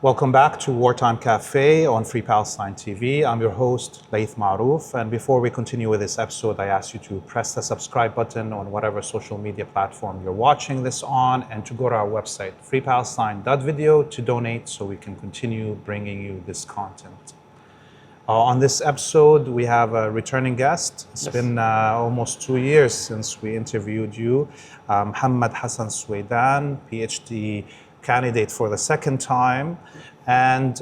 Welcome back to Wartime Cafe on Free Palestine TV. I'm your host, Laith Marouf. And before we continue with this episode, I ask you to press the subscribe button on whatever social media platform you're watching this on, and to go to our website, freepalestine.video, to donate so we can continue bringing you this content. On this episode, we have a returning guest. It's been almost 2 years since we interviewed you. Mohamad Hasan Sweidan, PhD candidate for the second time, and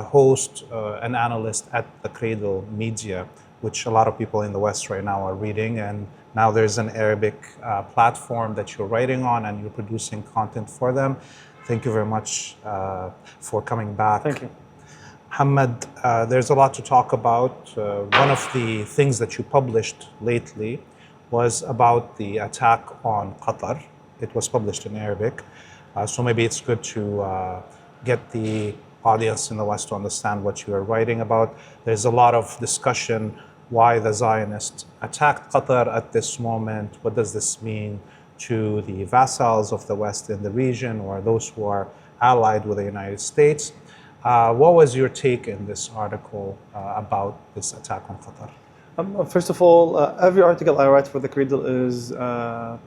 host and analyst at the Cradle Media, which a lot of people in the West right now are reading. And now there's an Arabic platform that you're writing on, and you're producing content for them. Thank you very much for coming back. Thank you. Mohamad, there's a lot to talk about. One of the things that you published lately was about the attack on Qatar. It was published in Arabic. So maybe it's good to get the audience in the West to understand what you are writing about. There's a lot of discussion why the Zionists attacked Qatar at this moment. What does this mean to the vassals of the West in the region, or those who are allied with the United States? What was your take in this article about this attack on Qatar? First of all, every article I write for the Cradle is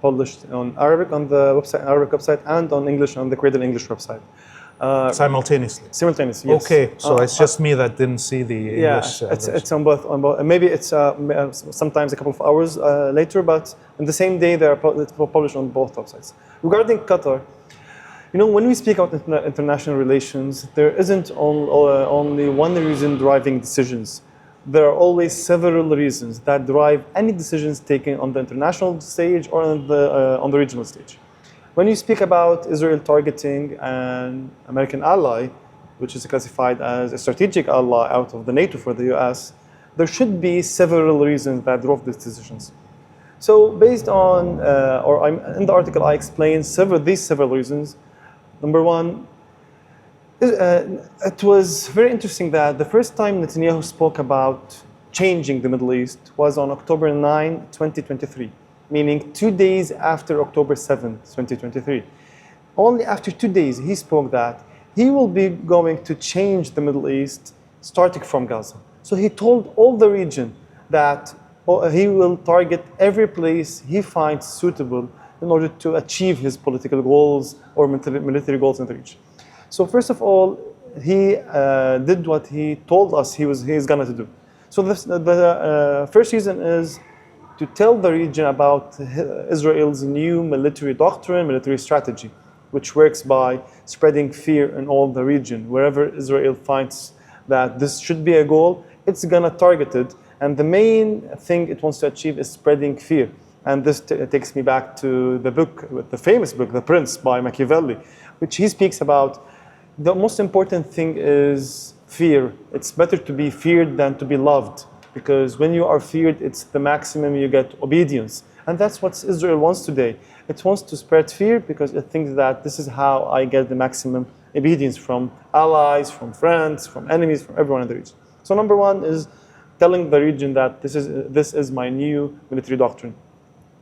published on Arabic on the Arabic website, and on English on the Cradle English website. Simultaneously? Simultaneously, yes. Okay, so it's just me that didn't see the English version. It's on both. Maybe it's sometimes a couple of hours later, but on the same day they're published on both websites. Regarding Qatar, you know, when we speak about international relations, there isn't only one reason driving decisions. There are always several reasons that drive any decisions taken on the international stage or on the regional stage. When you speak about Israel targeting an American ally, which is classified as a strategic ally out of the NATO for the US, there should be several reasons that drove these decisions. So based on, in the article I explain these several reasons. Number one, it was very interesting that the first time Netanyahu spoke about changing the Middle East was on October 9, 2023, meaning 2 days after October 7, 2023. Only after 2 days he spoke that he will be going to change the Middle East starting from Gaza. So he told all the region that he will target every place he finds suitable in order to achieve his political goals or military goals in the region. So first of all, he did what he told us he's going to do. So the first reason is to tell the region about Israel's new military doctrine, military strategy, which works by spreading fear in all the region. Wherever Israel finds that this should be a goal, it's going to target it. And the main thing it wants to achieve is spreading fear. And this takes me back to the book, the famous book, The Prince by Machiavelli, which he speaks about. The most important thing is fear. It's better to be feared than to be loved, because when you are feared, it's the maximum you get obedience. And that's what Israel wants today. It wants to spread fear because it thinks that this is how I get the maximum obedience from allies, from friends, from enemies, from everyone in the region. So number one is telling the region that this is my new military doctrine.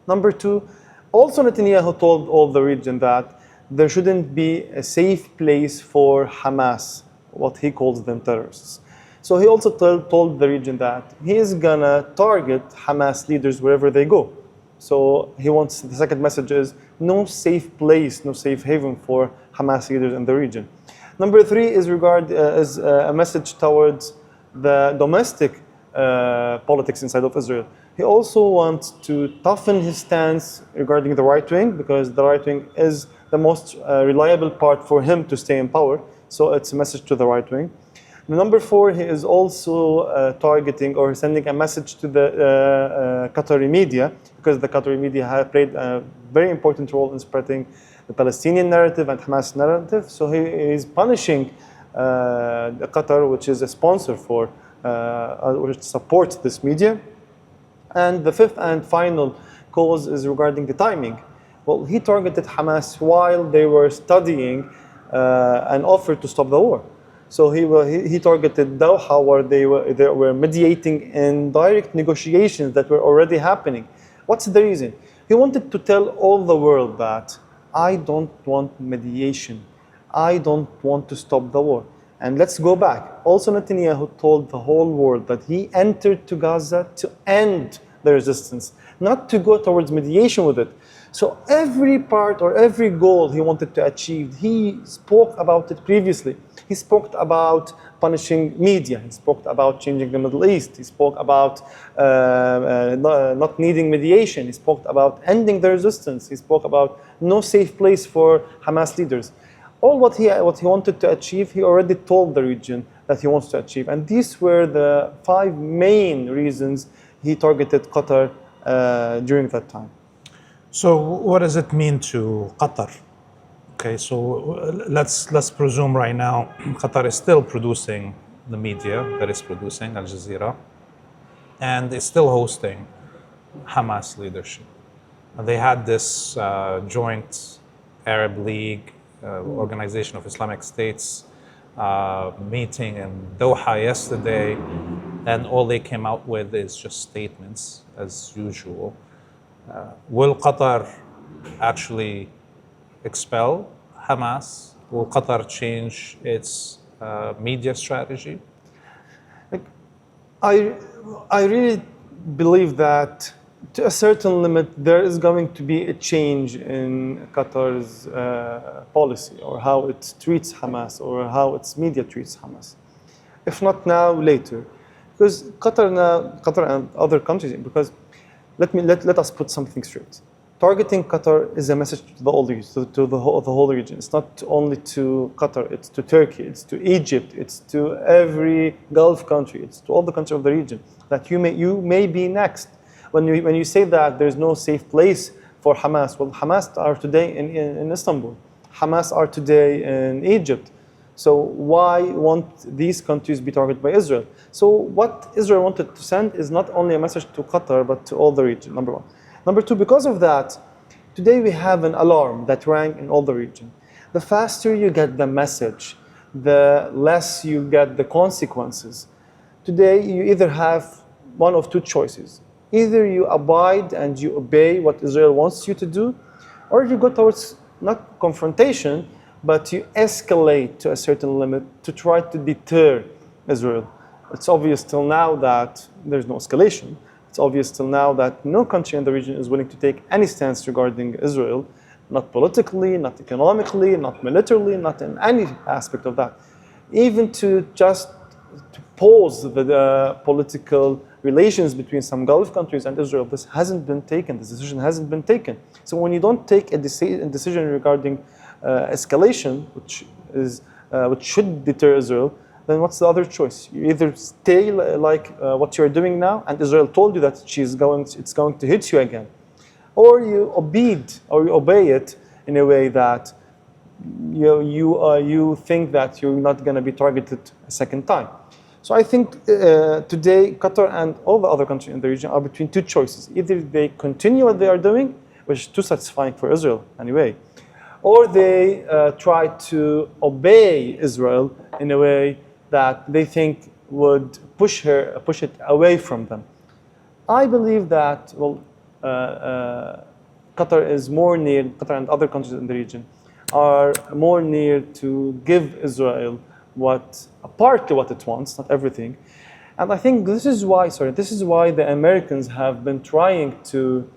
Number two, also Netanyahu told all the region that there shouldn't be a safe place for Hamas, what he calls them terrorists. So he also told the region that he is gonna target Hamas leaders wherever they go. So he wants, the second message is no safe place, no safe haven for Hamas leaders in the region. Number three is a message towards the domestic politics inside of Israel. He also wants to toughen his stance regarding the right wing, because the right wing is the most reliable part for him to stay in power. So it's a message to the right wing. Number four, he is also targeting or sending a message to the Qatari media, because the Qatari media have played a very important role in spreading the Palestinian narrative and Hamas narrative. So he is punishing Qatar, which is a sponsor for, which supports this media. And the fifth and final cause is regarding the timing. Well, he targeted Hamas while they were studying an offer to stop the war. So he targeted Doha, where they were mediating in direct negotiations that were already happening. What's the reason? He wanted to tell all the world that I don't want mediation. I don't want to stop the war. And let's go back. Also, Netanyahu told the whole world that he entered to Gaza to end the resistance, not to go towards mediation with it. So every part or every goal he wanted to achieve, he spoke about it previously. He spoke about punishing media. He spoke about changing the Middle East. He spoke about not needing mediation. He spoke about ending the resistance. He spoke about no safe place for Hamas leaders. All what he wanted to achieve, he already told the region that he wants to achieve. And these were the 5 main reasons he targeted Qatar during that time. So what does it mean to Qatar? Okay, so let's presume right now Qatar is still producing the media that is producing Al Jazeera, and is still hosting Hamas leadership. And they had this joint Arab League, Organization of Islamic States meeting in Doha yesterday, and all they came out with is just statements as usual. Will Qatar actually expel Hamas? Will Qatar change its media strategy? I really believe that to a certain limit there is going to be a change in Qatar's policy, or how it treats Hamas, or how its media treats Hamas. If not now, later. Because Qatar and other countries, because let us put something straight. Targeting Qatar is a message to the whole region. It's not only to Qatar, it's to Turkey, it's to Egypt, it's to every Gulf country, it's to all the countries of the region, that you may be next. When you say that there's no safe place for Hamas, well, Hamas are today in Istanbul. Hamas are today in Egypt. So why won't these countries be targeted by Israel? So what Israel wanted to send is not only a message to Qatar, but to all the region, number one. Number two, because of that, today we have an alarm that rang in all the region. The faster you get the message, the less you get the consequences. Today, you either have one of two choices. Either you abide and you obey what Israel wants you to do, or you go towards not confrontation, but you escalate to a certain limit to try to deter Israel. It's obvious till now that there's no escalation. It's obvious till now that no country in the region is willing to take any stance regarding Israel, not politically, not economically, not militarily, not in any aspect of that. Even to just to pause the political relations between some Gulf countries and Israel, this hasn't been taken. This decision hasn't been taken. So when you don't take a decision regarding escalation, which should deter Israel, then what's the other choice? You either stay like what you're doing now, and Israel told you that it's going to hit you again, or you obey it in a way that you think that you're not going to be targeted a second time. So I think today Qatar and all the other countries in the region are between two choices. Either they continue what they are doing, which is too satisfying for Israel anyway, or they try to obey Israel in a way that they think would push it away from them. I believe that Qatar and other countries in the region are more near to give Israel partly what it wants, not everything. And I think this is why the Americans have been trying to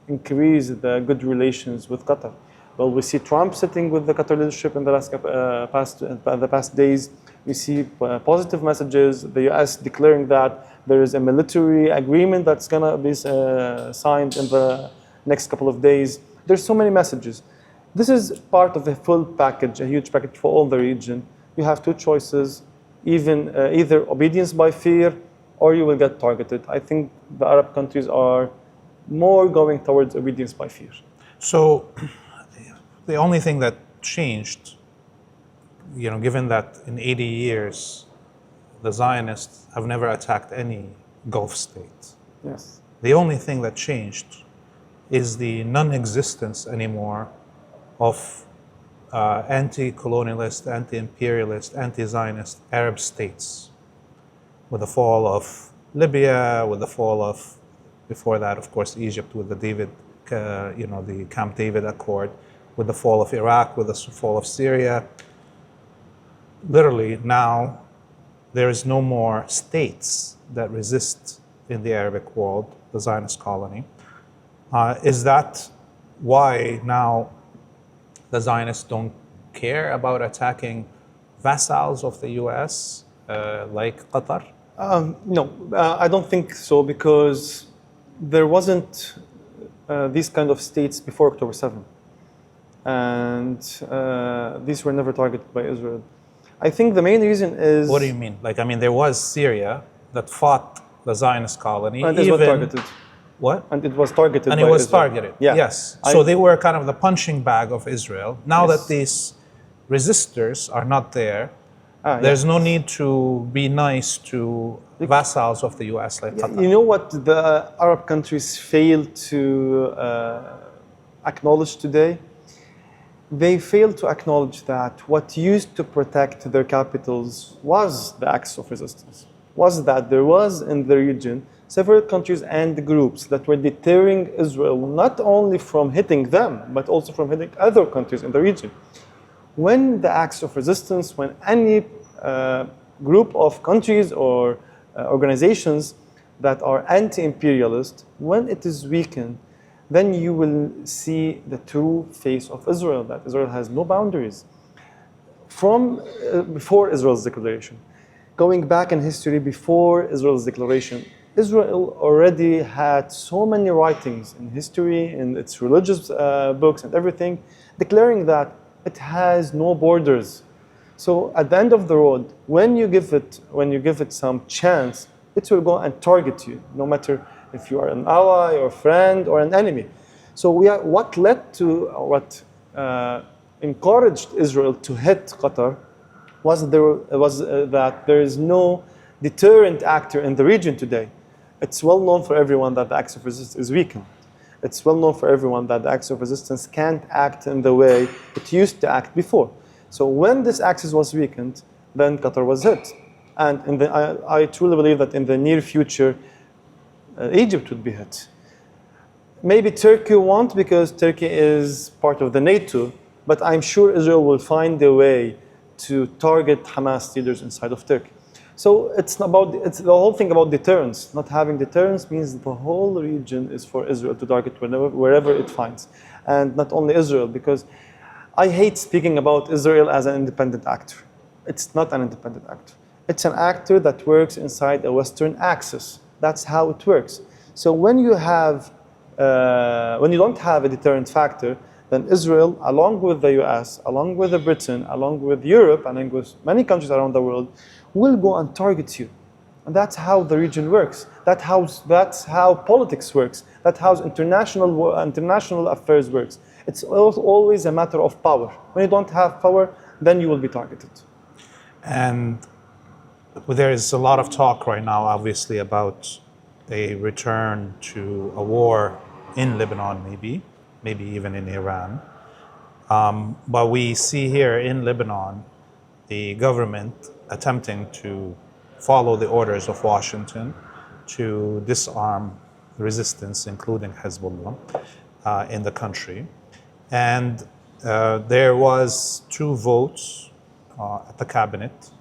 increase the good relations with Qatar. Well, we see Trump sitting with the Qatar leadership in the past days. We see positive messages, the US declaring that there is a military agreement that's going to be signed in the next couple of days. There's so many messages. This is part of a full package, a huge package for all the region. You have two choices, either obedience by fear or you will get targeted. I think the Arab countries are more going towards obedience by fear. So the only thing that changed, given that in 80 years, the Zionists have never attacked any Gulf state. Yes. The only thing that changed is the non-existence anymore of anti-colonialist, anti-imperialist, anti-Zionist Arab states. With the fall of Libya, with the fall of, before that, of course, Egypt with the Camp David Accord, with the fall of Iraq, with the fall of Syria. literally now there is no more states that resist in the Arabic world, the Zionist colony. Is that why now the Zionists don't care about attacking vassals of the US like Qatar? No, I don't think so, because there wasn't these kind of states before October 7. And these were never targeted by Israel. I think the main reason is... What do you mean? Like, I mean, there was Syria that fought the Zionist colony. And it was targeted. What? And it was targeted And by it was Israel. targeted, Yeah. yes. So they were kind of the punching bag of Israel. Now that these resistors are not there, there's no need to be nice to vassals of the US like Qatar. You know what the Arab countries failed to acknowledge today? They failed to acknowledge that what used to protect their capitals was the axis of resistance. Was that there was in the region several countries and groups that were deterring Israel not only from hitting them, but also from hitting other countries in the region. When the axis of resistance, when any group of countries or organizations that are anti-imperialist, when it is weakened, then you will see the true face of Israel, that Israel has no boundaries. From before Israel's declaration, going back in history before Israel's declaration, Israel already had so many writings in history, in its religious books and everything, declaring that it has no borders. So at the end of the road, when you give it some chance, it will go and target you, no matter if you are an ally or friend or an enemy. So what led to what encouraged Israel to hit Qatar was that there is no deterrent actor in the region today. It's well known for everyone that the axis of resistance is weakened. It's well known for everyone that the axis of resistance can't act in the way it used to act before. So when this axis was weakened, then Qatar was hit. And I truly believe that in the near future, Egypt would be hit. Maybe Turkey won't, because Turkey is part of the NATO, but I'm sure Israel will find a way to target Hamas leaders inside of Turkey. So it's the whole thing about deterrence. Not having deterrence means the whole region is for Israel to target wherever it finds. And not only Israel, because I hate speaking about Israel as an independent actor. It's not an independent actor. It's an actor that works inside a Western axis. That's how it works. So when you don't have a deterrent factor, then Israel, along with the US, along with Britain, along with Europe, and with many countries around the world, will go and target you. And that's how the region works. That's how politics works. That's how international affairs works. It's always a matter of power. When you don't have power, then you will be targeted. And there is a lot of talk right now, obviously, about a return to a war in Lebanon, maybe even in Iran. But we see here in Lebanon the government attempting to follow the orders of Washington to disarm resistance, including Hezbollah, in the country. And there was 2 votes at the cabinet.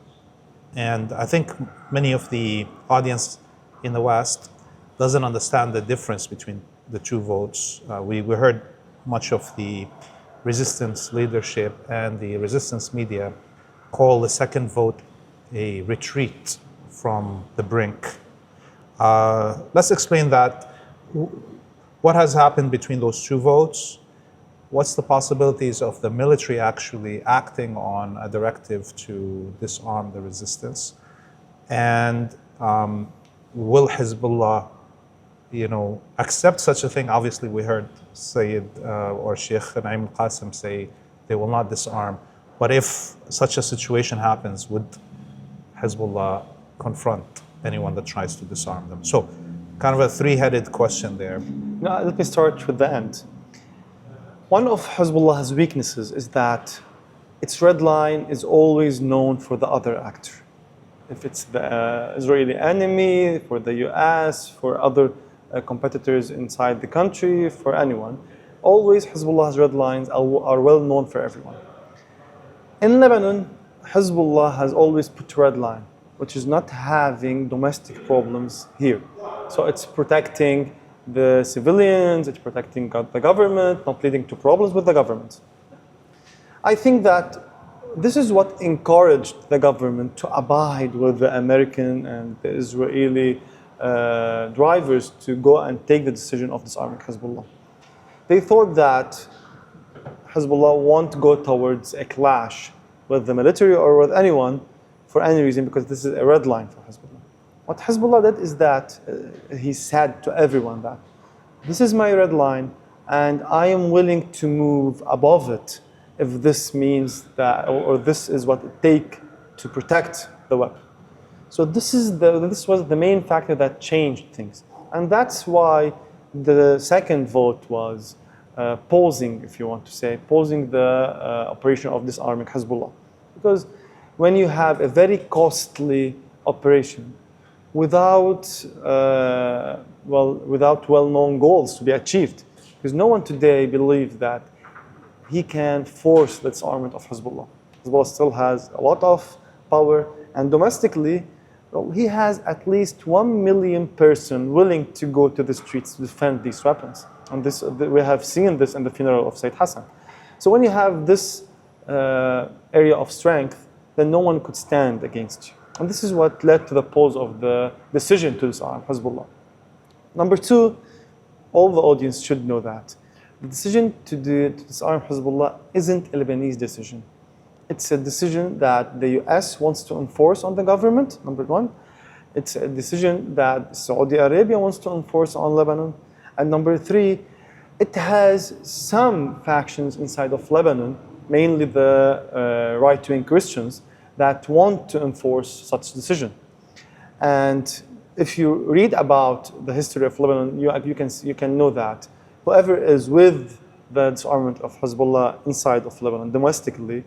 And I think many of the audience in the West doesn't understand the difference between the 2 votes. We heard much of the resistance leadership and the resistance media call the second vote a retreat from the brink. Let's explain that. What has happened between those 2 votes? What's the possibilities of the military actually acting on a directive to disarm the resistance? And will Hezbollah, accept such a thing? Obviously, we heard Sayyid or Sheikh Naim al-Qasim say they will not disarm. But if such a situation happens, would Hezbollah confront anyone that tries to disarm them? So, kind of a 3-headed question there. Now, let me start with the end. One of Hezbollah's weaknesses is that its red line is always known for the other actor. If it's the Israeli enemy, for the US, for other competitors inside the country, for anyone, always Hezbollah's red lines are well known for everyone. In Lebanon, Hezbollah has always put a red line, which is not having domestic problems here. So it's protecting the civilians, it's protecting the government, not leading to problems with the government. I think that this is what encouraged the government to abide with the American and the Israeli drivers to go and take the decision of disarming Hezbollah. They thought that Hezbollah won't go towards a clash with the military or with anyone for any reason, because this is a red line for Hezbollah. What Hezbollah did is that he said to everyone that this is my red line and I am willing to move above it if this means that, or this is what it takes to protect the weapon. So this was the main factor that changed things. And that's why the second vote was pausing, if you want to say, pausing the operation of disarming Hezbollah. Because when you have a very costly operation without well-known goals to be achieved, because no one today believes that he can force the disarmament of Hezbollah. Hezbollah still has a lot of power, and domestically, well, he has at least 1 million person willing to go to the streets to defend these weapons. And this, we have seen this in the funeral of Sayyid Hassan. So when you have this area of strength, then no one could stand against you. And this is what led to the pause of the decision to disarm Hezbollah. Number two, all the audience should know that the decision to disarm Hezbollah isn't a Lebanese decision. It's a decision that the US wants to enforce on the government, number one. It's a decision that Saudi Arabia wants to enforce on Lebanon. And number three, it has some factions inside of Lebanon, mainly the right-wing Christians, that want to enforce such decision. And if you read about the history of Lebanon, you can know that whoever is with the disarmament of Hezbollah inside of Lebanon domestically,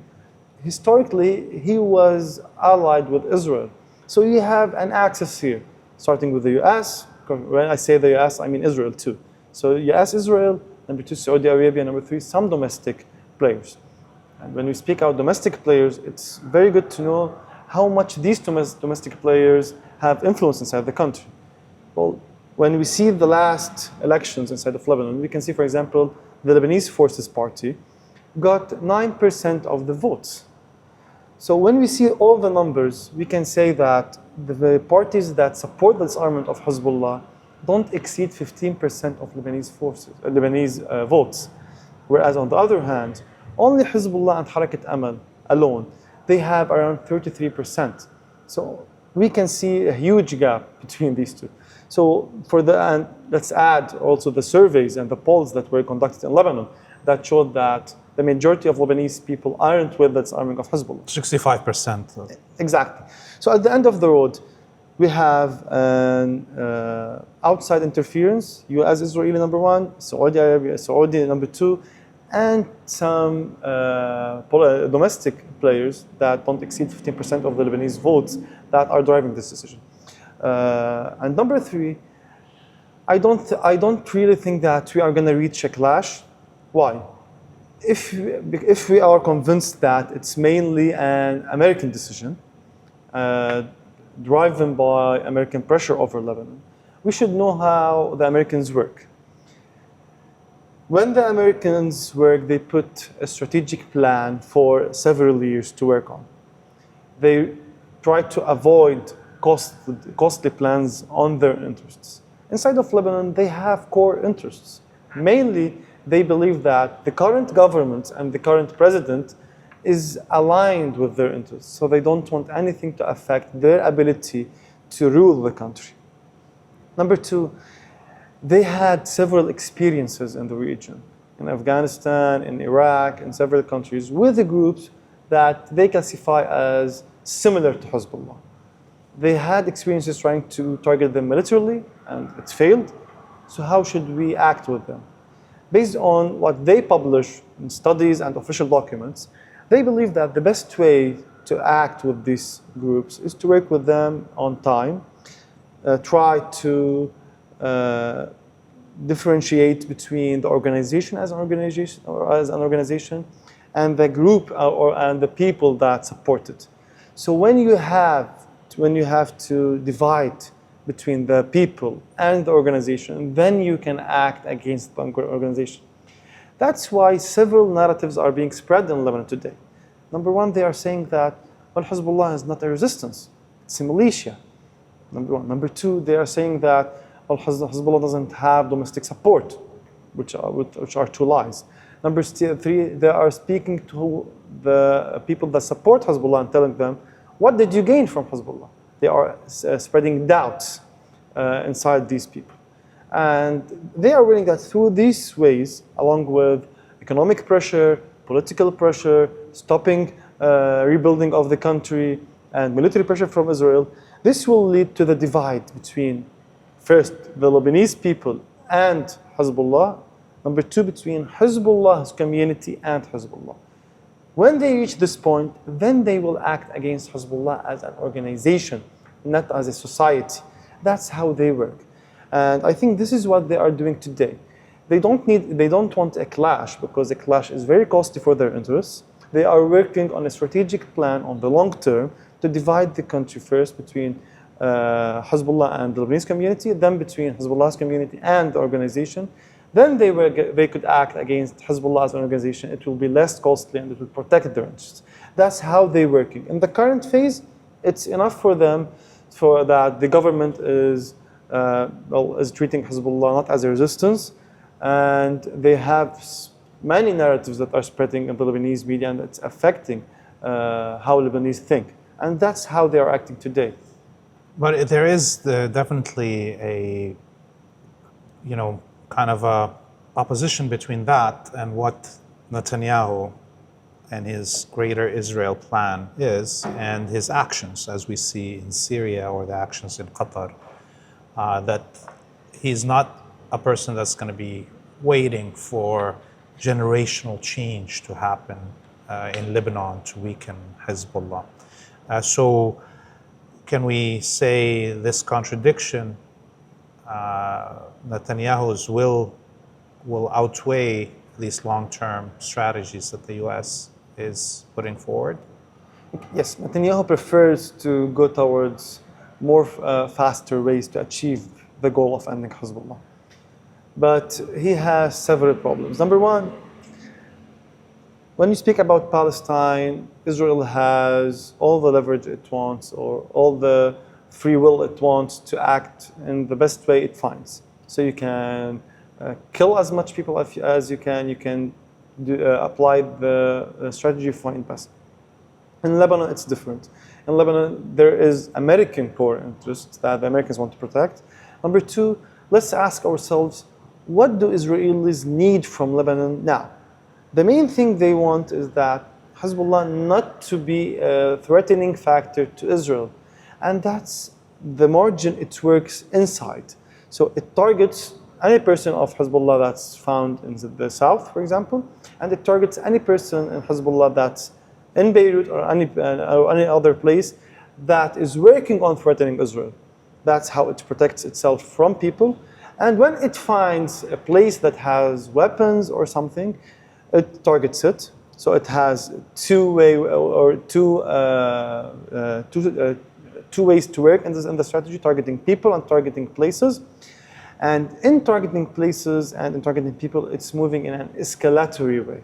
historically, he was allied with Israel. So you have an axis here, starting with the US. When I say the US, I mean Israel too. So US, Israel, number two, Saudi Arabia, number three, some domestic players. And when we speak about domestic players, it's very good to know how much these domestic players have influence inside the country. Well, when we see the last elections inside of Lebanon, we can see, for example, the Lebanese Forces Party got 9% of the votes. So when we see all the numbers, we can say that the parties that support the disarmament of Hezbollah don't exceed 15% of Lebanese votes. Whereas on the other hand, only Hezbollah and Harakat Amal alone, they have around 33%. So we can see a huge gap between these two. So and let's add also the surveys and the polls that were conducted in Lebanon that showed that the majority of Lebanese people aren't with the disarming of Hezbollah. 65%. Exactly. So at the end of the road, we have an outside interference, US, Israeli number one, Saudi Arabia, Saudi number two, and some domestic players that don't exceed 15% of the Lebanese votes that are driving this decision. And number three, I don't really think that we are going to reach a clash. Why? If we are convinced that it's mainly an American decision, driven by American pressure over Lebanon, we should know how the Americans work. When the Americans work, they put a strategic plan for several years to work on. They try to avoid costly plans on their interests. Inside of Lebanon, they have core interests. Mainly, they believe that the current government and the current president is aligned with their interests. So they don't want anything to affect their ability to rule the country. Number two, they had several experiences in the region, in Afghanistan, in Iraq, in several countries, with the groups that they classify as similar to Hezbollah. They had experiences trying to target them militarily, and it's failed. So how should we act with them? Based on what they publish in studies and official documents, they believe that the best way to act with these groups is to work with them on time, try to differentiate between the organization as an organization, and the group and the people that support it. So when you have to divide between the people and the organization, then you can act against the organization. That's why several narratives are being spread in Lebanon today. Number one, they are saying that, well, Hezbollah is not a resistance, it's a militia. Number one. Number two, they are saying that, well, Hezbollah doesn't have domestic support, which are two lies. Number three, they are speaking to the people that support Hezbollah and telling them, what did you gain from Hezbollah? They are spreading doubts inside these people. And they are willing that through these ways, along with economic pressure, political pressure, stopping rebuilding of the country, and military pressure from Israel, this will lead to the divide between, first, the Lebanese people and Hezbollah. Number two, between Hezbollah's community and Hezbollah. When they reach this point, then they will act against Hezbollah as an organization, not as a society. That's how they work. And I think this is what they are doing today. They don't want a clash, because a clash is very costly for their interests. They are working on a strategic plan on the long term to divide the country, first between Hezbollah and the Lebanese community, then between Hezbollah's community and the organization. Then they could act against Hezbollah as an organization. It will be less costly and it will protect their interests. That's how they're working. In the current phase, it's enough for them for that the government is treating Hezbollah not as a resistance, and they have many narratives that are spreading in the Lebanese media, and it's affecting how Lebanese think. And that's how they are acting today. But there is definitely a, kind of a opposition between that and what Netanyahu and his greater Israel plan is, and his actions, as we see in Syria or the actions in Qatar, that he's not a person that's going to be waiting for generational change to happen in Lebanon to weaken Hezbollah. So can we say this contradiction, Netanyahu's will outweigh these long-term strategies that the U.S. is putting forward? Yes, Netanyahu prefers to go towards more faster ways to achieve the goal of ending Hezbollah. But he has several problems. Number one, when you speak about Palestine, Israel has all the leverage it wants, or all the free will it wants to act in the best way it finds. So you can kill as much people as you can apply the strategy you find best. In Lebanon, it's different. In Lebanon, there is American core interests that the Americans want to protect. Number two, let's ask ourselves, what do Israelis need from Lebanon now? The main thing they want is that Hezbollah not to be a threatening factor to Israel. And that's the margin it works inside. So it targets any person of Hezbollah that's found in the south, for example, and it targets any person in Hezbollah that's in Beirut or any other place that is working on threatening Israel. That's how it protects itself from people. And when it finds a place that has weapons or something, it targets it. So it has two ways to work in the strategy: targeting people and targeting places. And in targeting places and in targeting people, it's moving in an escalatory way.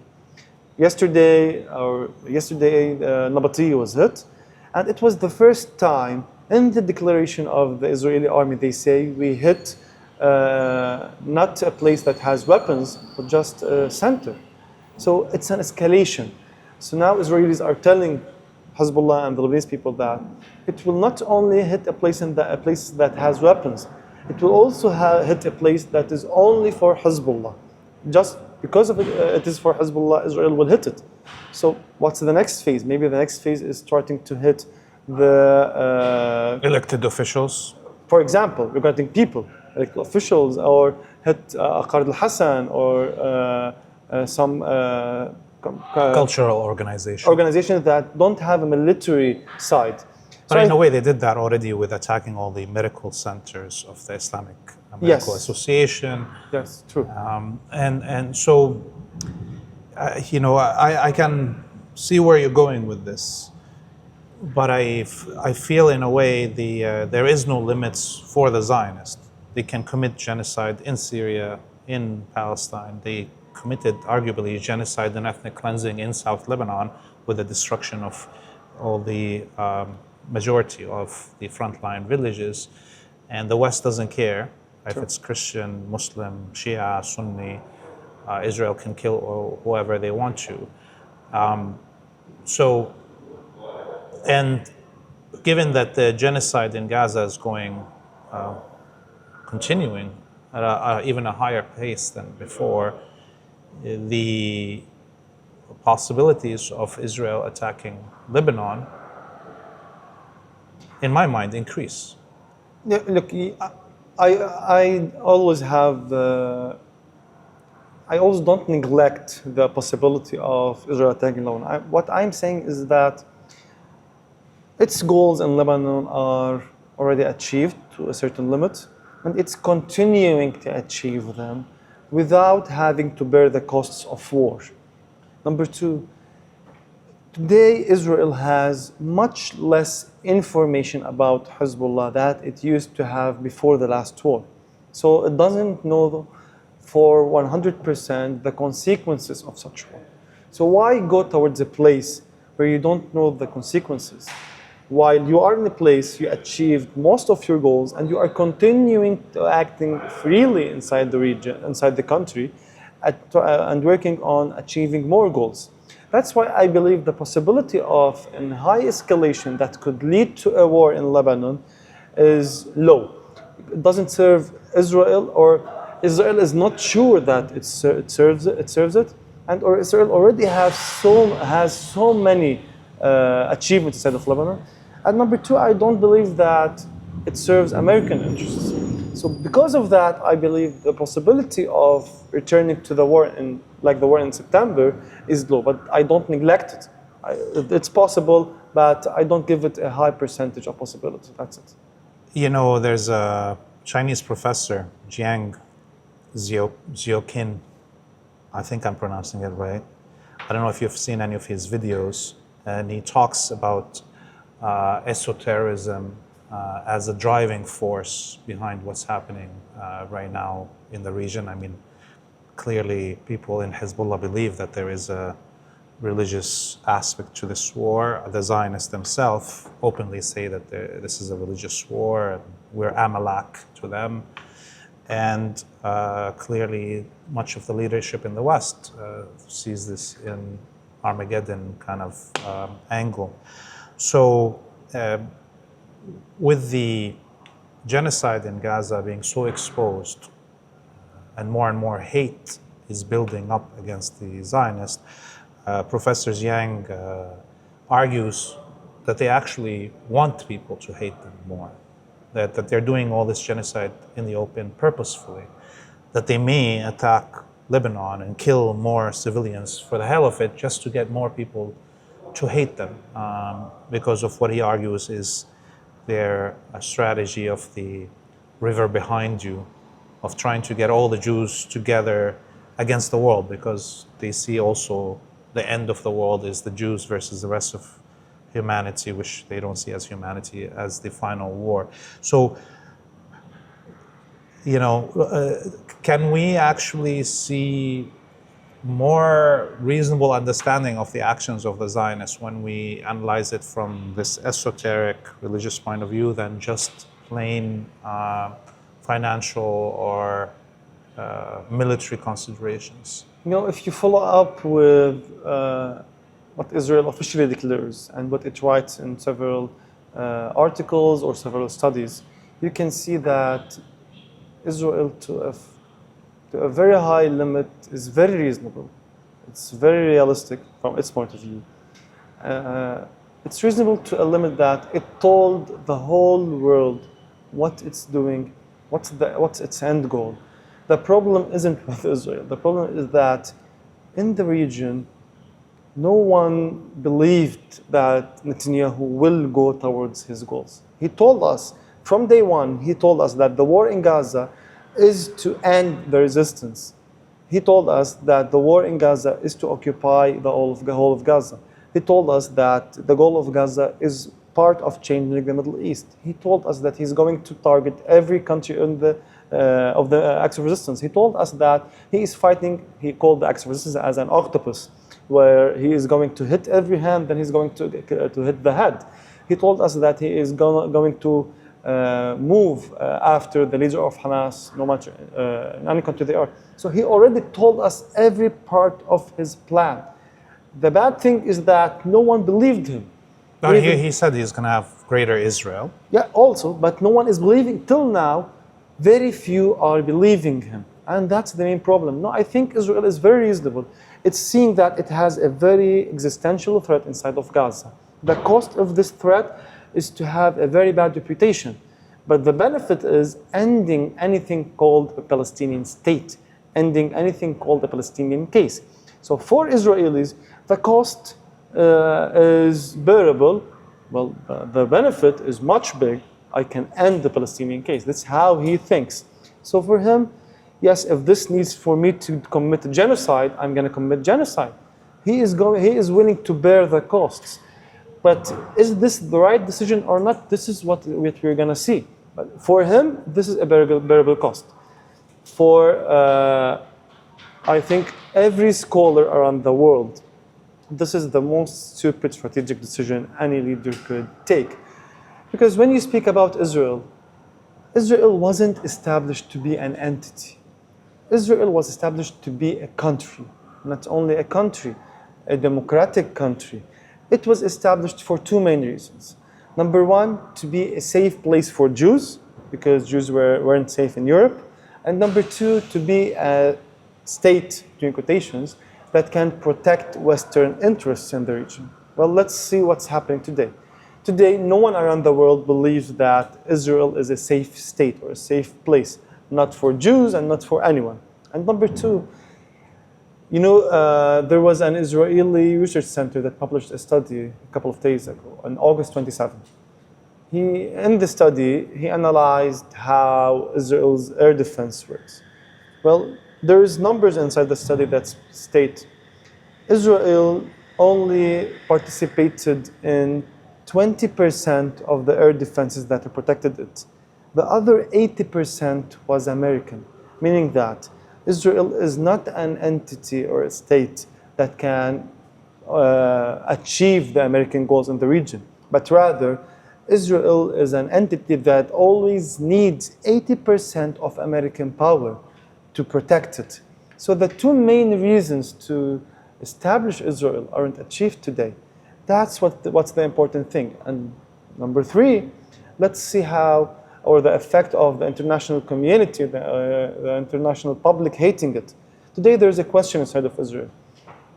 Yesterday, Nabati was hit, and it was the first time in the declaration of the Israeli army they say we hit not a place that has weapons, but just a center. So it's an escalation. So now Israelis are telling Hezbollah and the Lebanese people that it will not only hit a place that has weapons, it will also hit a place that is only for Hezbollah. Just because of it is for Hezbollah, Israel will hit it. So what's the next phase? Maybe the next phase is starting to hit the elected officials. For example, regarding people, elected officials, or hit Qardal Hassan, or some cultural organizations that don't have a military side. But in a way, they did that already with attacking all the medical centers of the Islamic Medical Association. Yes, true. And so I can see where you're going with this, but I feel in a way there is no limits for the Zionists. They can commit genocide in Syria, in Palestine. They committed arguably genocide and ethnic cleansing in South Lebanon with the destruction of all the majority of the frontline villages. And the West doesn't care if it's Christian, Muslim, Shia, Sunni. Israel can kill whoever they want to. And given that the genocide in Gaza is continuing at even a higher pace than before, the possibilities of Israel attacking Lebanon, in my mind, increase. Yeah, look, I always have I always don't neglect the possibility of Israel attacking Lebanon. What I'm saying is that its goals in Lebanon are already achieved to a certain limit, and it's continuing to achieve them without having to bear the costs of war. Number two, today Israel has much less information about Hezbollah that it used to have before the last war. So it doesn't know for 100% the consequences of such war. So why go towards a place where you don't know the consequences? While you are in a place, you achieved most of your goals and you are continuing to acting freely inside the region, inside the country, and working on achieving more goals. That's why I believe the possibility of a high escalation that could lead to a war in Lebanon is low. It doesn't serve Israel, or Israel is not sure that it serves it, and or Israel already has so many achievements inside of Lebanon. And number two, I don't believe that it serves American interests. So because of that, I believe the possibility of returning to the war like the war in September is low, but I don't neglect it. It's possible, but I don't give it a high percentage of possibility. That's it. There's a Chinese professor, Jiang Zioqin, I think I'm pronouncing it right. I don't know if you've seen any of his videos, and he talks about esotericism as a driving force behind what's happening right now in the region. I mean, clearly people in Hezbollah believe that there is a religious aspect to this war. The Zionists themselves openly say that this is a religious war, and we're Amalek to them. And clearly much of the leadership in the West sees this in Armageddon kind of angle. So with the genocide in Gaza being so exposed and more hate is building up against the Zionists, Professor Jiang argues that they actually want people to hate them more, that they're doing all this genocide in the open purposefully, that they may attack Lebanon and kill more civilians for the hell of it just to get more people to hate them, because of what he argues is their strategy of the river behind you, of trying to get all the Jews together against the world, because they see also the end of the world is the Jews versus the rest of humanity, which they don't see as humanity, as the final war. So, can we actually see more reasonable understanding of the actions of the Zionists when we analyze it from this esoteric religious point of view than just plain financial or military considerations? If you follow up with what Israel officially declares and what it writes in several articles or several studies, you can see that Israel to a very high limit is very reasonable. It's very realistic from its point of view. It's reasonable to a limit that it told the whole world what it's doing, what's its end goal. The problem isn't with Israel. The problem is that in the region, no one believed that Netanyahu will go towards his goals. He told us, from day one, he told us that the war in Gaza is to end the resistance. He told us that the war in Gaza is to occupy the whole of Gaza. He told us that the goal of Gaza is part of changing the Middle East. He told us that he's going to target every country in the of the axis of resistance. He told us that he is fighting, he called the axis of resistance as an octopus, where he is going to hit every hand, then he's going to hit the head. He told us that he is going to move after the leader of Hamas, no matter in any country they are. So he already told us every part of his plan. The bad thing is that no one believed him. No, he said he's going to have greater Israel. Yeah, also, but no one is believing. Till now, very few are believing him. And that's the main problem. No, I think Israel is very reasonable. It's seeing that it has a very existential threat inside of Gaza. The cost of this threat is to have a very bad reputation. But the benefit is ending anything called a Palestinian state, ending anything called a Palestinian case. So for Israelis, the cost is bearable. Well, the benefit is much big. I can end the Palestinian case. That's how he thinks. So for him, yes, if this needs for me to commit genocide, I'm going to commit genocide. He is willing to bear the costs. But is this the right decision or not? This is what we're going to see. But for him, this is a bearable cost. For, I think, every scholar around the world, this is the most stupid strategic decision any leader could take. Because when you speak about Israel, Israel wasn't established to be an entity. Israel was established to be a country, not only a country, a democratic country. It was established for two main reasons. Number one, to be a safe place for Jews, because Jews weren't safe in Europe. And number two, to be a state, between quotations, that can protect Western interests in the region. Well, let's see what's happening today. Today, no one around the world believes that Israel is a safe state or a safe place, not for Jews and not for anyone. And number two, you know, there was an Israeli research center that published a study a couple of days ago, on August 27th. In the study, he analyzed how Israel's air defense works. Well, there is numbers inside the study that state Israel only participated in 20% of the air defenses that protected it. The other 80% was American, meaning that Israel is not an entity or a state that can achieve the American goals in the region, but rather Israel is an entity that always needs 80% of American power to protect it. So the two main reasons to establish Israel aren't achieved today. That's what's the important thing. And number three, let's see how, or the effect of the international community, the international public hating it. Today there's a question inside of Israel.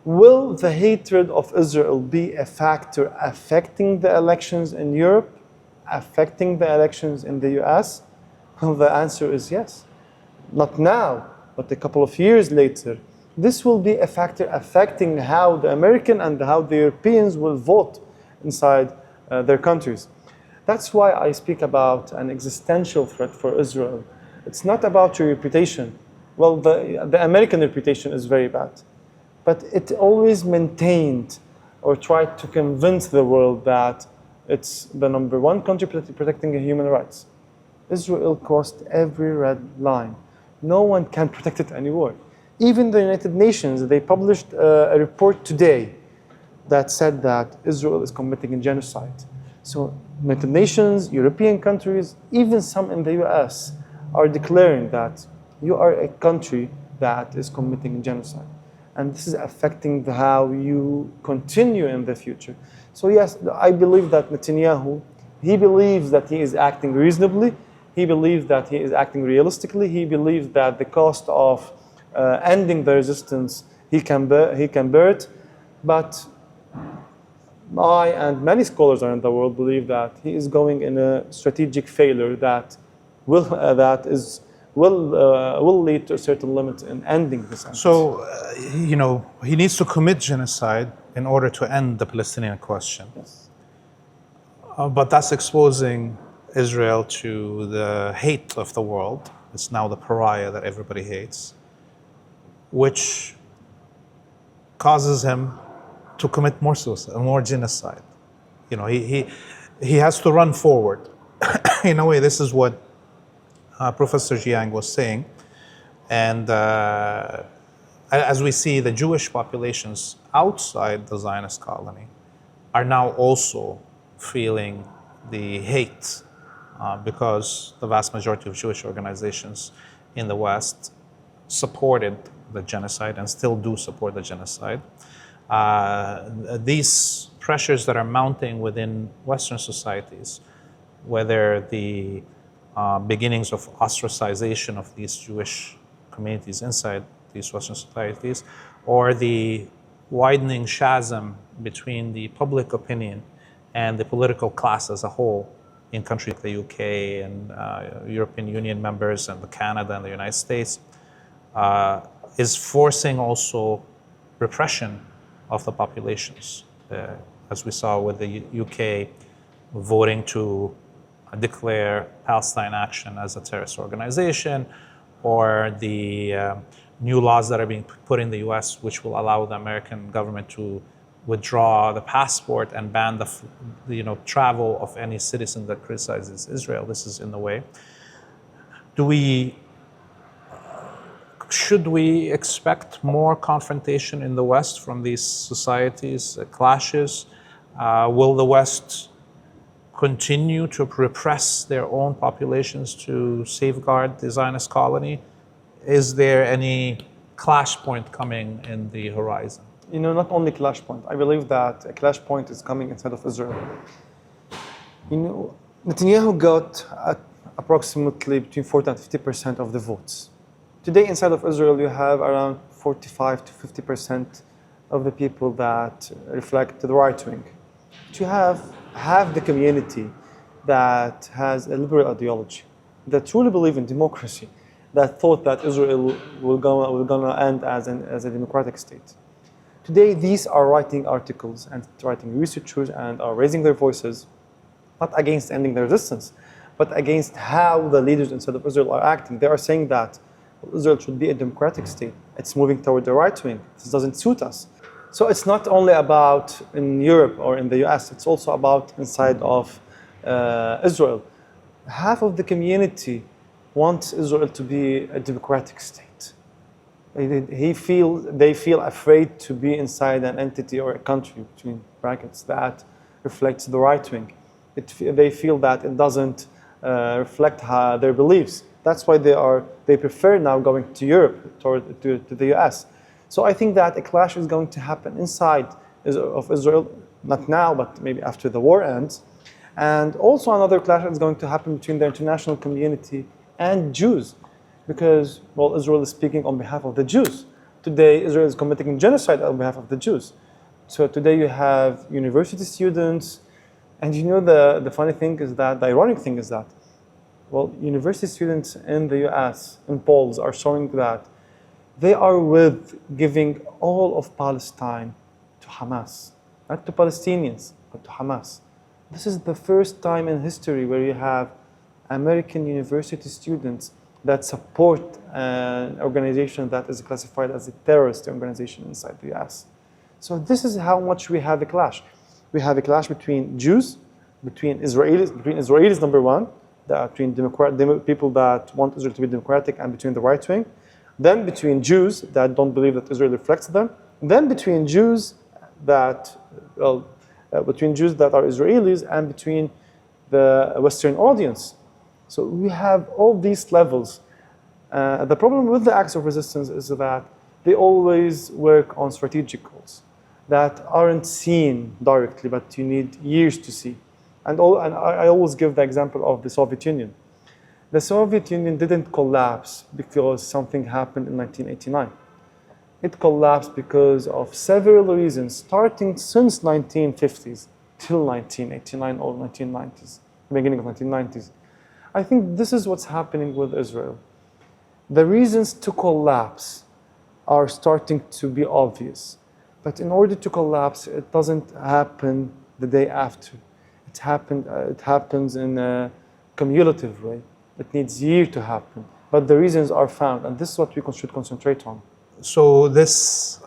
Will the hatred of Israel be a factor affecting the elections in Europe, affecting the elections in the US? Well, the answer is yes. Not now, but a couple of years later. This will be a factor affecting how the American and how the Europeans will vote inside their countries. That's why I speak about an existential threat for Israel. It's not about your reputation. Well, the American reputation is very bad. But it always maintained or tried to convince the world that it's the number one country protecting human rights. Israel crossed every red line. No one can protect it anymore. Even the United Nations, they published a report today that said that Israel is committing a genocide. So United Nations, European countries, even some in the US are declaring that you are a country that is committing genocide. And this is affecting how you continue in the future. So yes, I believe that Netanyahu, he believes that he is acting reasonably. He believes that he is acting realistically. He believes that the cost of ending the resistance, he can bear it. But I and many scholars around the world believe that he is going in a strategic failure that will lead to a certain limit in ending this. So, you know, he needs to commit genocide in order to end the Palestinian question. Yes. But that's exposing Israel to the hate of the world. It's now the pariah that everybody hates. which causes him to commit more suicide, more genocide. You know, he has to run forward. In a way, this is what Professor Jiang was saying. And as we see, the Jewish populations outside the Zionist colony are now also feeling the hate because the vast majority of Jewish organizations in the West supported the genocide and still do support the genocide. These pressures that are mounting within Western societies, whether the beginnings of ostracization of these Jewish communities inside these Western societies, or the widening chasm between the public opinion and the political class as a whole in countries like the UK and European Union members and Canada and the United States, is forcing also repression of the populations, as we saw with the UK voting to declare Palestine Action as a terrorist organization, or the new laws that are being put in the US, which will allow the American government to withdraw the passport and ban the travel of any citizen that criticizes Israel. This is in the way. Should we expect more confrontation in the West from these societies, clashes? Will the West continue to repress their own populations to safeguard the Zionist colony? Is there any clash point coming in the horizon? Not only clash point. I believe that a clash point is coming inside of Israel. Netanyahu got approximately between 40 and 50% of the votes. Today, inside of Israel, you have around 45 to 50% of the people that reflect the right wing. To have half the community that has a liberal ideology, that truly believe in democracy, that thought that Israel will gonna end as a democratic state. Today, these are writing articles and writing researchers and are raising their voices, not against ending the resistance, but against how the leaders inside of Israel are acting. They are saying that Israel should be a democratic state. It's moving toward the right wing. This doesn't suit us. So it's not only about in Europe or in the US, it's also about inside of Israel. Half of the community wants Israel to be a democratic state. They feel afraid to be inside an entity or a country, between brackets, that reflects the right wing. They feel that it doesn't reflect their beliefs. That's why they prefer now going to Europe, to the US. So I think that a clash is going to happen inside of Israel, not now, but maybe after the war ends. And also another clash is going to happen between the international community and Jews, because, well, Israel is speaking on behalf of the Jews. Today, Israel is committing genocide on behalf of the Jews. So today you have university students, and the funny thing is that, the ironic thing is that, well, university students in the US, in polls, are showing that they are with giving all of Palestine to Hamas. Not to Palestinians, but to Hamas. This is the first time in history where you have American university students that support an organization that is classified as a terrorist organization inside the US. So this is how much we have a clash. We have a clash between Jews, between Israelis, number one, between people that want Israel to be democratic, and between the right wing. Then between Jews that don't believe that Israel reflects them. Then between Jews that are Israelis, and between the Western audience. So we have all these levels. The problem with the acts of resistance is that they always work on strategic goals that aren't seen directly, but you need years to see. And I always give the example of the Soviet Union. The Soviet Union didn't collapse because something happened in 1989. It collapsed because of several reasons, starting since 1950s till 1989 or 1990s, beginning of 1990s. I think this is what's happening with Israel. The reasons to collapse are starting to be obvious. But in order to collapse, it doesn't happen the day after. It happens in a cumulative way. It needs years to happen. But the reasons are found, and this is what we should concentrate on. So this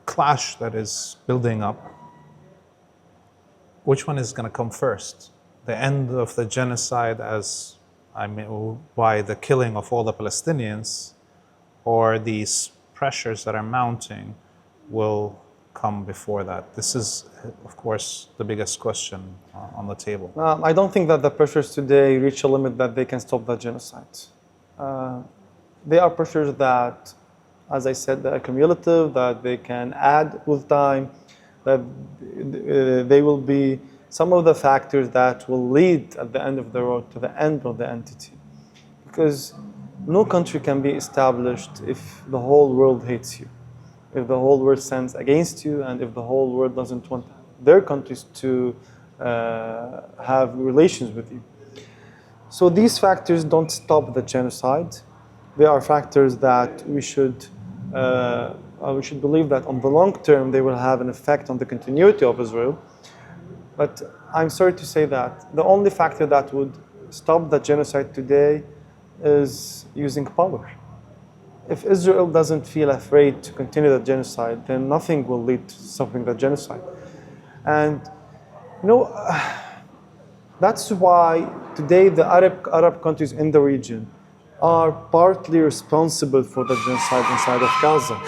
clash that is building up, which one is going to come first? The end of the genocide by the killing of all the Palestinians, or these pressures that are mounting will come before that? This is, of course, the biggest question on the table. I don't think that the pressures today reach a limit that they can stop the genocide. They are pressures that, as I said, they are cumulative, that they can add with time, that they will be some of the factors that will lead at the end of the road to the end of the entity. Because no country can be established if the whole world hates you, if the whole world stands against you, and if the whole world doesn't want their countries to have relations with you. So these factors don't stop the genocide. They are factors that we should believe that on the long term they will have an effect on the continuity of Israel. But I'm sorry to say that the only factor that would stop the genocide today is using power. If Israel doesn't feel afraid to continue the genocide, then nothing will lead to stopping the genocide. And that's why today the Arab countries in the region are partly responsible for the genocide inside of Gaza.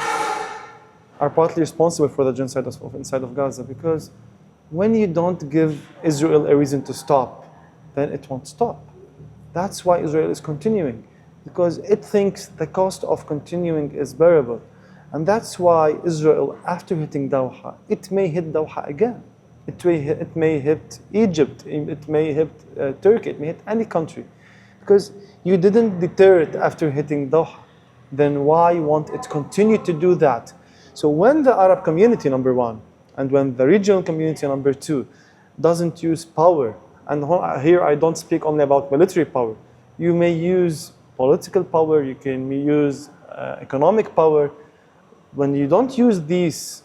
Inside of Gaza, because when you don't give Israel a reason to stop, then it won't stop. That's why Israel is continuing, because it thinks the cost of continuing is bearable. And that's why Israel, after hitting Doha, it may hit Doha again. It may hit Egypt, it may hit Turkey, it may hit any country. Because you didn't deter it after hitting Doha, then why won't it continue to do that? So when the Arab community, number one, and when the regional community, number two, doesn't use power, and here I don't speak only about military power, you may use political power, you can use economic power. When you don't use these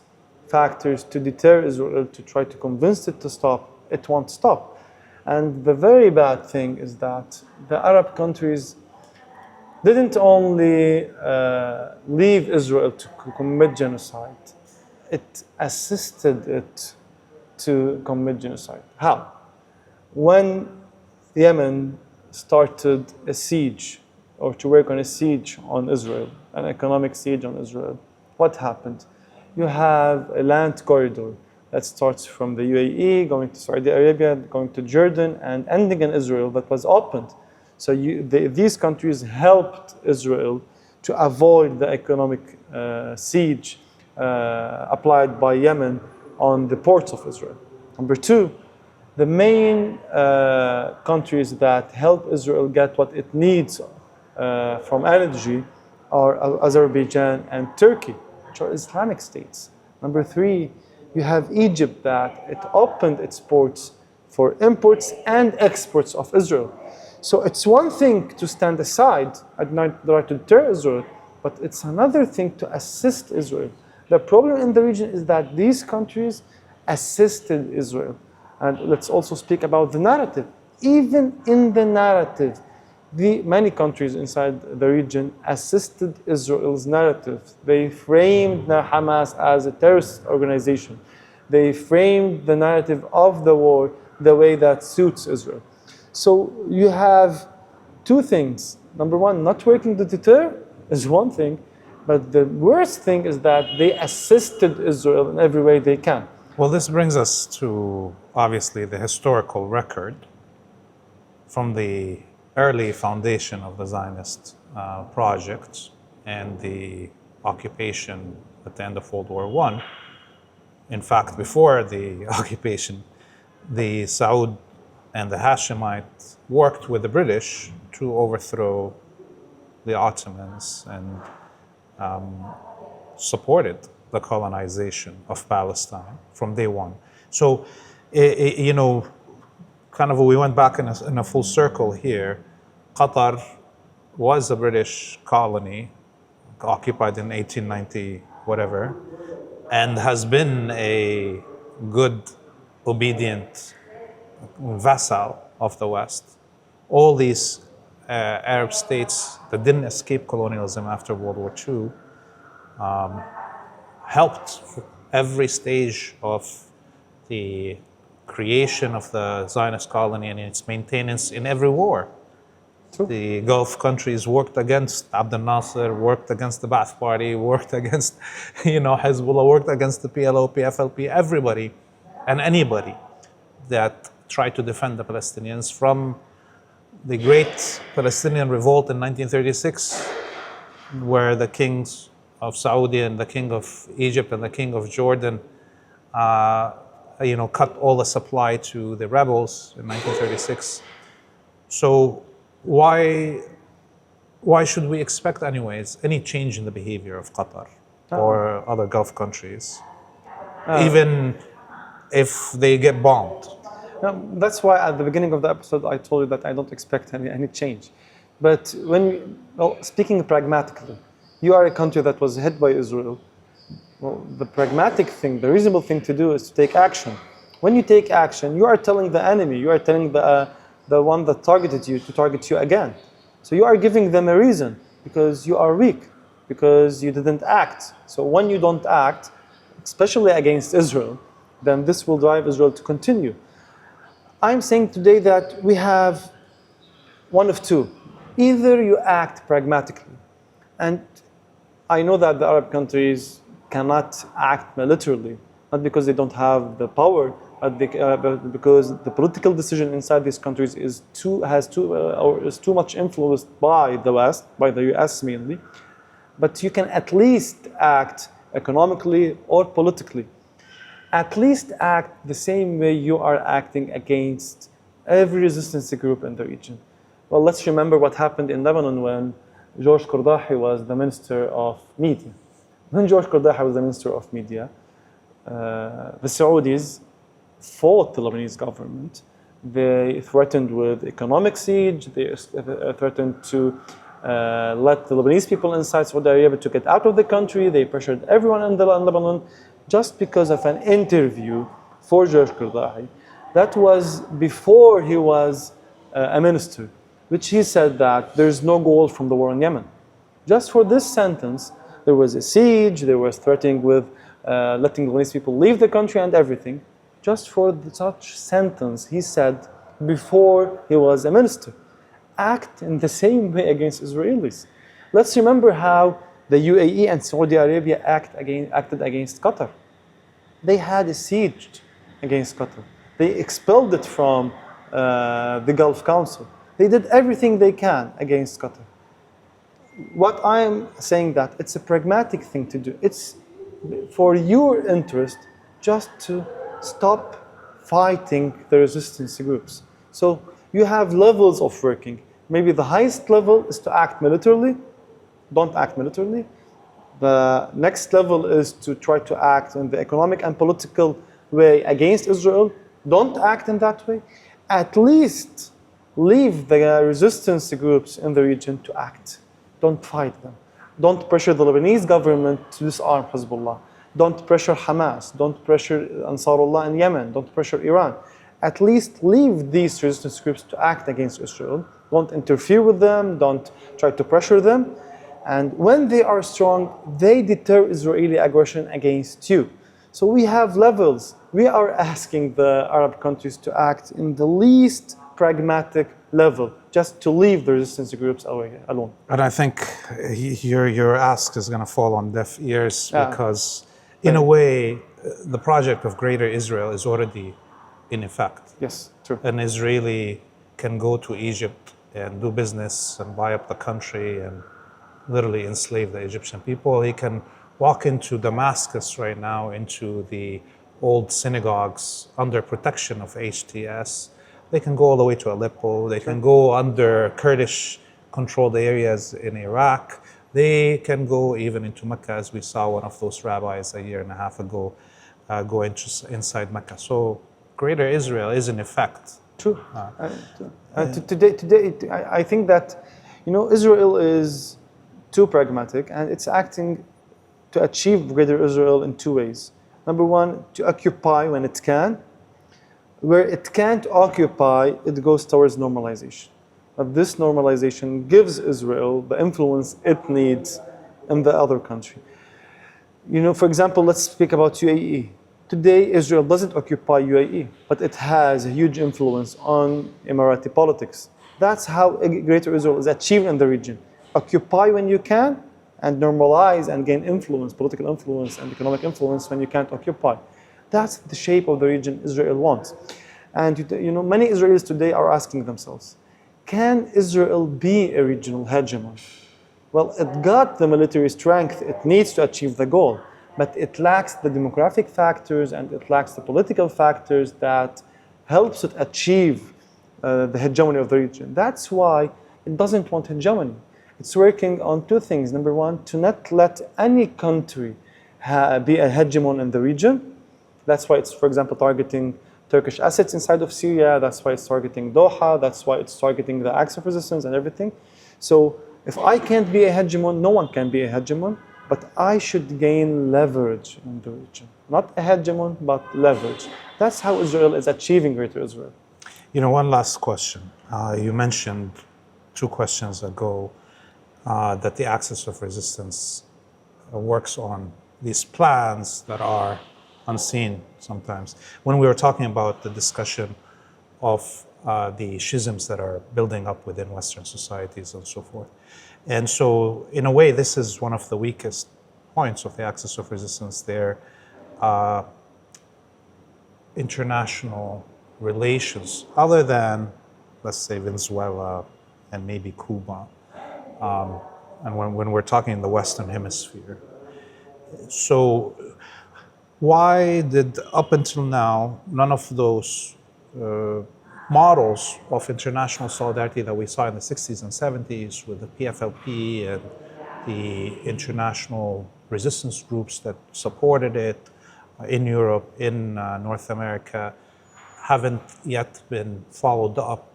factors to deter Israel, to try to convince it to stop, it won't stop. And the very bad thing is that the Arab countries didn't only leave Israel to commit genocide, it assisted it to commit genocide. How? When Yemen started a siege, or to work on a siege on Israel, an economic siege on Israel, what happened? You have a land corridor that starts from the UAE, going to Saudi Arabia, going to Jordan, and ending in Israel that was opened. So these countries helped Israel to avoid the economic siege applied by Yemen on the ports of Israel. Number two, the main countries that help Israel get what it needs from energy are Azerbaijan and Turkey, which are Islamic states. Number three, you have Egypt that it opened its ports for imports and exports of Israel. So it's one thing to stand aside and not try to deter Israel, but it's another thing to assist Israel. The problem in the region is that these countries assisted Israel. And let's also speak about the narrative. Even in the narrative, many countries inside the region assisted Israel's narrative. They framed Hamas as a terrorist organization. They framed the narrative of the war the way that suits Israel. So you have two things. Number one, not working to deter is one thing, but the worst thing is that they assisted Israel in every way they can. Well, this brings us to, obviously, the historical record from the early foundation of the Zionist project and the occupation at the end of World War I. In fact, before the occupation, the Saud and the Hashemites worked with the British to overthrow the Ottomans and supported the colonization of Palestine from day one. So, kind of we went back in a full circle here. Qatar was a British colony, occupied in 1890, whatever, and has been a good, obedient vassal of the West. All these Arab states that didn't escape colonialism after World War II helped every stage of the creation of the Zionist colony and its maintenance in every war. True. The Gulf countries worked against Abdel Nasser, worked against the Ba'ath Party, worked against, Hezbollah, worked against the PLO, PFLP, everybody and anybody that tried to defend the Palestinians from the great Palestinian revolt in 1936, where the kings of Saudi and the king of Egypt and the king of Jordan, cut all the supply to the rebels in 1936. So why should we expect anyways any change in the behavior of Qatar or other Gulf countries, even if they get bombed? That's why at the beginning of the episode I told you that I don't expect any change. But speaking pragmatically, you are a country that was hit by Israel. Well, the pragmatic thing, the reasonable thing to do is to take action. When you take action, you are telling the enemy, you are telling the one that targeted you to target you again. So you are giving them a reason because you are weak, because you didn't act. So when you don't act, especially against Israel, then this will drive Israel to continue. I'm saying today that we have one of two. Either you act pragmatically, and I know that the Arab countries cannot act militarily, not because they don't have the power, but because the political decision inside these countries is too much influenced by the West, by the US mainly. But you can at least act economically or politically. At least act the same way you are acting against every resistance group in the region. Well, let's remember what happened in Lebanon when George Qardahi was the Minister of Media. When George Qardahi was the Minister of Media, the Saudis fought the Lebanese government. They threatened with economic siege. They threatened to let the Lebanese people inside Saudi Arabia to get out of the country. They pressured everyone in Lebanon just because of an interview for George Qardahi. That was before he was a minister, which he said that there's no gold from the war in Yemen. Just for this sentence, there was a siege, there was threatening with letting Lebanese people leave the country and everything. Just for such sentence, he said before he was a minister. Act in the same way against Israelis. Let's remember how the UAE and Saudi Arabia acted against Qatar. They had a siege against Qatar. They expelled it from the Gulf Council. They did everything they can against Qatar. What I'm saying that it's a pragmatic thing to do. It's for your interest just to stop fighting the resistance groups. So you have levels of working. Maybe the highest level is to act militarily. Don't act militarily. The next level is to try to act in the economic and political way against Israel. Don't act in that way. At least leave the resistance groups in the region to act. Don't fight them. Don't pressure the Lebanese government to disarm Hezbollah. Don't pressure Hamas. Don't pressure Ansarullah in Yemen. Don't pressure Iran. At least leave these resistance groups to act against Israel. Don't interfere with them. Don't try to pressure them. And when they are strong, they deter Israeli aggression against you. So we have levels. We are asking the Arab countries to act in the least pragmatic level, just to leave the resistance groups alone. And I think your ask is going to fall on deaf ears because, in a way, the project of Greater Israel is already in effect. Yes, true. An Israeli can go to Egypt and do business and buy up the country and literally enslave the Egyptian people. He can walk into Damascus right now, into the old synagogues under protection of HTS. They can go all the way to Aleppo. They can go under Kurdish-controlled areas in Iraq. They can go even into Mecca, as we saw one of those rabbis a year and a half ago go inside Mecca. So Greater Israel is in effect. True. Today, I think that Israel is too pragmatic, and it's acting to achieve Greater Israel in two ways. Number one, to occupy when it can. Where it can't occupy, it goes towards normalization. that this normalization gives Israel the influence it needs in the other country. For example, let's speak about UAE. Today, Israel doesn't occupy UAE, but it has a huge influence on Emirati politics. That's how Greater Israel is achieved in the region. Occupy when you can, and normalize and gain influence, political influence and economic influence when you can't occupy. That's the shape of the region Israel wants. And many Israelis today are asking themselves, can Israel be a regional hegemon? Well, it got the military strength it needs to achieve the goal, but it lacks the demographic factors and it lacks the political factors that helps it achieve the hegemony of the region. That's why it doesn't want hegemony. It's working on two things. Number one, to not let any country be a hegemon in the region. That's why it's, for example, targeting Turkish assets inside of Syria. That's why it's targeting Doha. That's why it's targeting the acts of resistance and everything. So if I can't be a hegemon, no one can be a hegemon, but I should gain leverage in the region. Not a hegemon, but leverage. That's how Israel is achieving Greater Israel. One last question. You mentioned 2 questions ago that the axis of resistance works on these plans that are unseen sometimes. When we were talking about the discussion of the schisms that are building up within Western societies and so forth. And so, in a way, this is one of the weakest points of the axis of resistance there. International relations, other than, let's say, Venezuela and maybe Cuba, and when we're talking in the Western Hemisphere. So, why did, up until now, none of those models of international solidarity that we saw in the 60s and 70s with the PFLP and the international resistance groups that supported it in Europe, in North America, haven't yet been followed up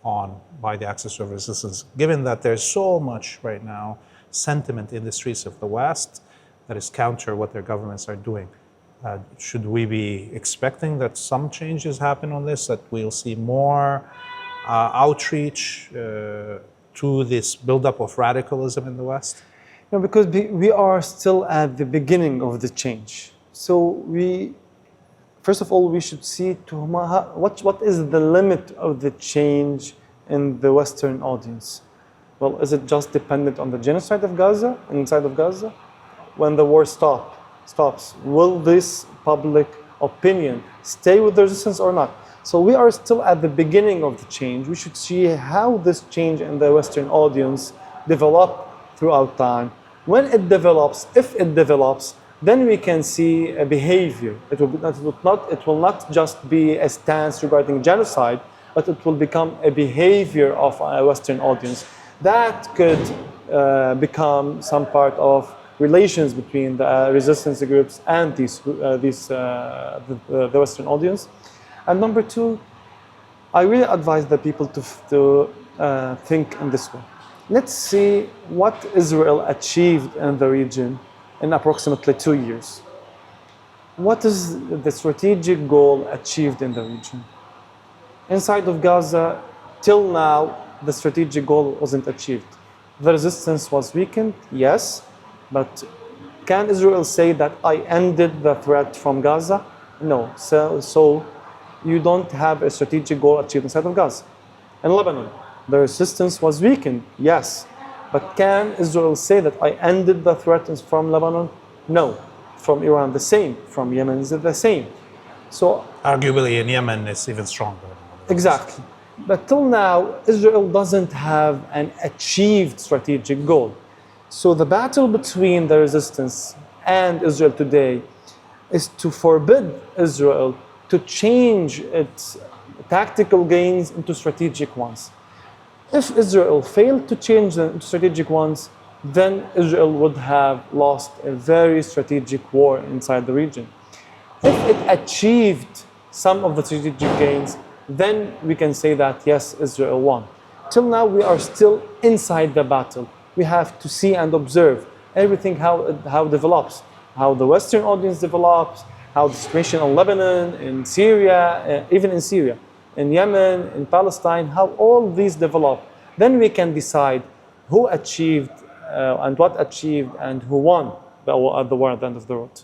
on by the axis of resistance, given that there's so much right now sentiment in the streets of the West that is counter what their governments are doing? Should we be expecting that some changes happen on this, that we'll see more outreach to this buildup of radicalism in the West? Because we are still at the beginning of the change. So first of all, we should see what is the limit of the change in the Western audience. Well, is it just dependent on the genocide of Gaza, inside of Gaza? When the war stops, will this public opinion stay with the resistance or not? So we are still at the beginning of the change. We should see how this change in the Western audience develop throughout time. When it develops, if it develops, then we can see a behavior. It will not just be a stance regarding genocide, but it will become a behavior of a Western audience that could become some part of relations between the resistance groups and the Western audience. And number two, I really advise the people to think in this way. Let's see what Israel achieved in the region in approximately 2 years. What is the strategic goal achieved in the region? Inside of Gaza, till now, the strategic goal wasn't achieved. The resistance was weakened, yes, but can Israel say that I ended the threat from Gaza? No. So you don't have a strategic goal achieved inside of Gaza. In Lebanon, the resistance was weakened, yes. But can Israel say that I ended the threat from Lebanon? No. From Iran, the same. From Yemen, is the same. So arguably in Yemen, it's even stronger. Exactly. But till now, Israel doesn't have an achieved strategic goal. So the battle between the resistance and Israel today is to forbid Israel to change its tactical gains into strategic ones. If Israel failed to change them into strategic ones, then Israel would have lost a very strategic war inside the region. If it achieved some of the strategic gains, then we can say that yes, Israel won. Till now, we are still inside the battle. We have to see and observe everything how it develops, how the Western audience develops, how the situation in Lebanon, in Syria, even in Syria. in Yemen, in Palestine, how all these develop. Then we can decide who achieved and what achieved and who won at the war at the end of the road.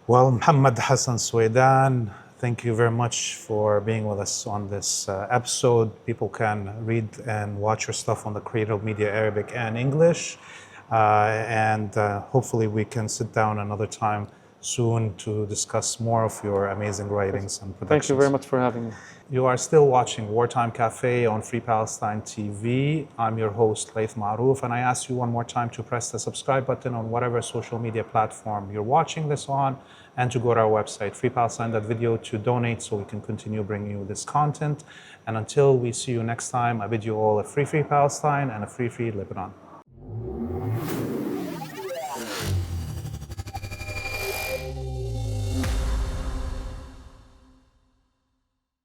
Well, Mohamad Hasan Sweidan, thank you very much for being with us on this episode. People can read and watch your stuff on the Cradle Media Arabic and English. Hopefully we can sit down another time soon to discuss more of your amazing writings and productions. Thank you very much for having me. You are still watching Wartime Cafe on Free Palestine TV. I'm your host, Laith Marouf, and I ask you one more time to press the subscribe button on whatever social media platform you're watching this on, and to go to our website, freepalestine.video, to donate so we can continue bringing you this content. And until we see you next time, I bid you all a free Palestine and a free Lebanon.